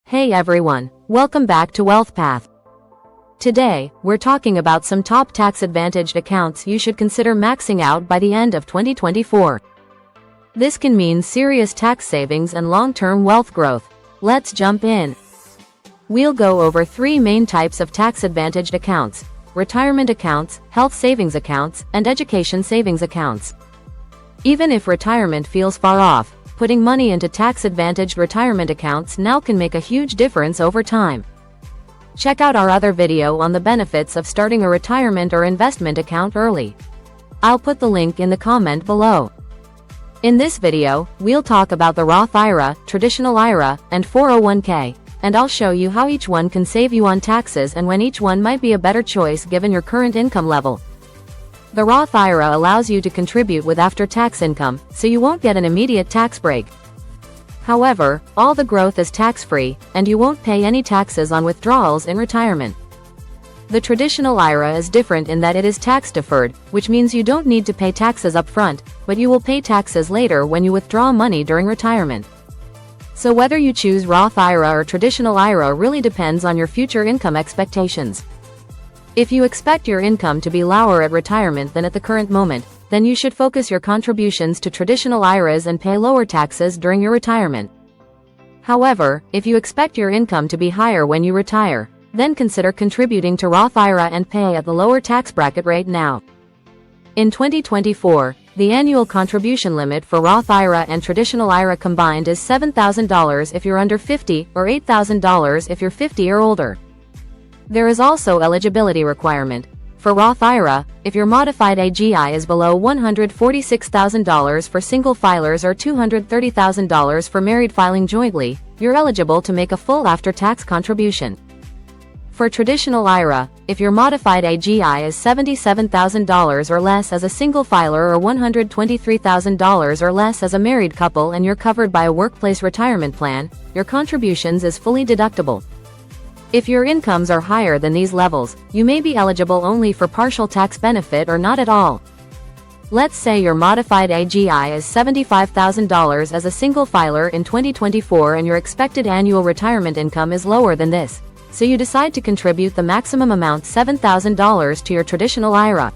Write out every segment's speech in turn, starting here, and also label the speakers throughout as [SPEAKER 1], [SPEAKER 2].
[SPEAKER 1] Hey everyone, welcome back to Wealth Path. Today, we're talking about some top tax-advantaged accounts you should consider maxing out by the end of 2024. This can mean serious tax savings and long-term wealth growth. Let's jump in. We'll go over three main types of tax-advantaged accounts: retirement accounts, health savings accounts, and education savings accounts. Even if retirement feels far off, putting money into tax-advantaged retirement accounts now can make a huge difference over time. Check out our other video on the benefits of starting a retirement or investment account early. I'll put the link in the comment below. In this video, we'll talk about the Roth IRA, traditional IRA, and 401k, and I'll show you how each one can save you on taxes and when each one might be a better choice given your current income level. The Roth IRA allows you to contribute with after-tax income, so you won't get an immediate tax break. However, all the growth is tax-free, and you won't pay any taxes on withdrawals in retirement. The traditional IRA is different in that it is tax-deferred, which means you don't need to pay taxes up front, but you will pay taxes later when you withdraw money during retirement. So whether you choose Roth IRA or traditional IRA really depends on your future income expectations. If you expect your income to be lower at retirement than at the current moment, then you should focus your contributions to traditional IRAs and pay lower taxes during your retirement. However, if you expect your income to be higher when you retire, then consider contributing to Roth IRA and pay at the lower tax bracket rate now. In 2024, the annual contribution limit for Roth IRA and traditional IRA combined is $7,000 if you're under 50 or $8,000 if you're 50 or older. There is also eligibility requirement. For Roth IRA, if your modified AGI is below $146,000 for single filers or $230,000 for married filing jointly, you're eligible to make a full after-tax contribution. For traditional IRA, if your modified AGI is $77,000 or less as a single filer or $123,000 or less as a married couple and you're covered by a workplace retirement plan, your contributions is fully deductible. If your incomes are higher than these levels, you may be eligible only for partial tax benefit or not at all. Let's say your modified AGI is $75,000 as a single filer in 2024 and your expected annual retirement income is lower than this, so you decide to contribute the maximum amount $7,000 to your traditional IRA.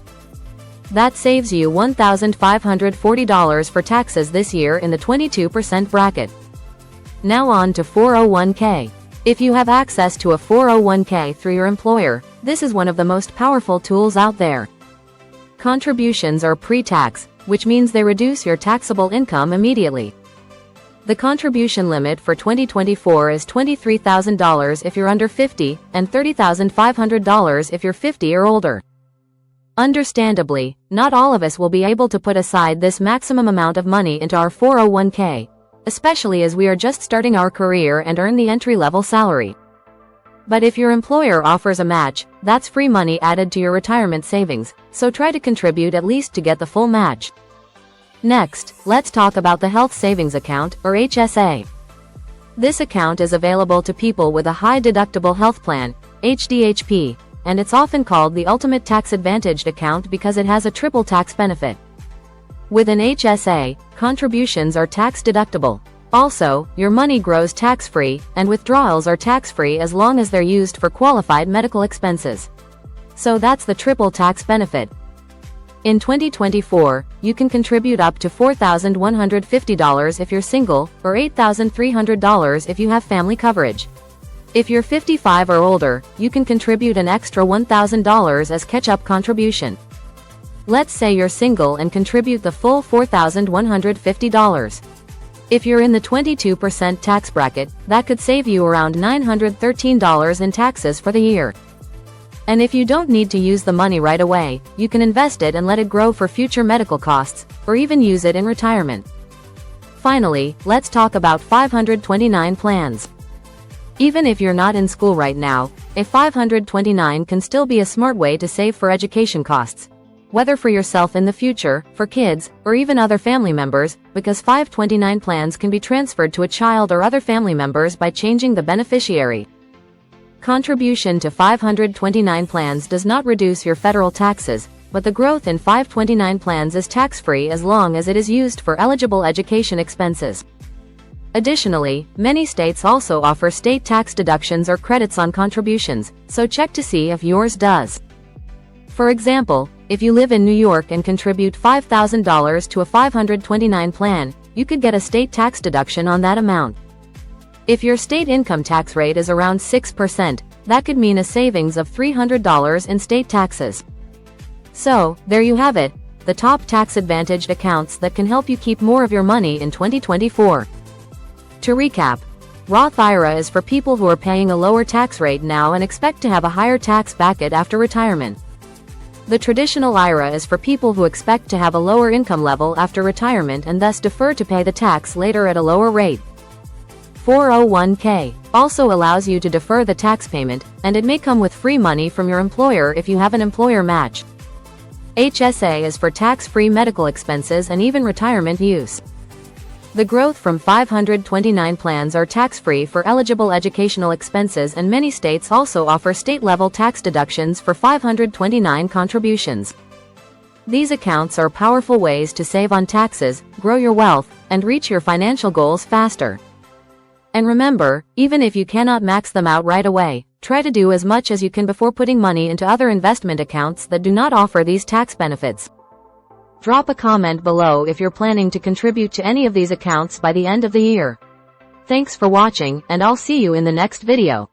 [SPEAKER 1] That saves you $1,540 for taxes this year in the 22% bracket. Now on to 401k. If you have access to a 401k through your employer, this is one of the most powerful tools out there. Contributions are pre-tax, which means they reduce your taxable income immediately. The contribution limit for 2024 is $23,000 if you're under 50 and $30,500 if you're 50 or older. Understandably, not all of us will be able to put aside this maximum amount of money into our 401k. Especially as we are just starting our career and earn the entry-level salary. But if your employer offers a match, that's free money added to your retirement savings, so try to contribute at least to get the full match. Next, let's talk about the Health Savings Account, or HSA. This account is available to people with a high deductible health plan, HDHP, and it's often called the ultimate tax-advantaged account because it has a triple tax benefit. With an HSA, contributions are tax-deductible. Also, your money grows tax-free, and withdrawals are tax-free as long as they're used for qualified medical expenses. So that's the triple tax benefit. In 2024, you can contribute up to $4,150 if you're single, or $8,300 if you have family coverage. If you're 55 or older, you can contribute an extra $1,000 as catch-up contribution. Let's say you're single and contribute the full $4,150. If you're in the 22% tax bracket, that could save you around $913 in taxes for the year. And if you don't need to use the money right away, you can invest it and let it grow for future medical costs, or even use it in retirement. Finally, let's talk about 529 plans. Even if you're not in school right now, a 529 can still be a smart way to save for education costs. Whether for yourself in the future, for kids, or even other family members, because 529 plans can be transferred to a child or other family members by changing the beneficiary. Contribution to 529 plans does not reduce your federal taxes, but the growth in 529 plans is tax-free as long as it is used for eligible education expenses. Additionally, many states also offer state tax deductions or credits on contributions, so check to see if yours does. For example, if you live in New York and contribute $5,000 to a 529 plan, you could get a state tax deduction on that amount. If your state income tax rate is around 6%, that could mean a savings of $300 in state taxes. So, there you have it, the top tax-advantaged accounts that can help you keep more of your money in 2024. To recap, Roth IRA is for people who are paying a lower tax rate now and expect to have a higher tax bracket after retirement. The traditional IRA is for people who expect to have a lower income level after retirement and thus defer to pay the tax later at a lower rate. 401k also allows you to defer the tax payment, and it may come with free money from your employer if you have an employer match. HSA is for tax-free medical expenses and even retirement use. The growth from 529 plans are tax-free for eligible educational expenses, and many states also offer state-level tax deductions for 529 contributions. These accounts are powerful ways to save on taxes, grow your wealth, and reach your financial goals faster. And remember, even if you cannot max them out right away, try to do as much as you can before putting money into other investment accounts that do not offer these tax benefits. Drop a comment below if you're planning to contribute to any of these accounts by the end of the year. Thanks for watching, and I'll see you in the next video.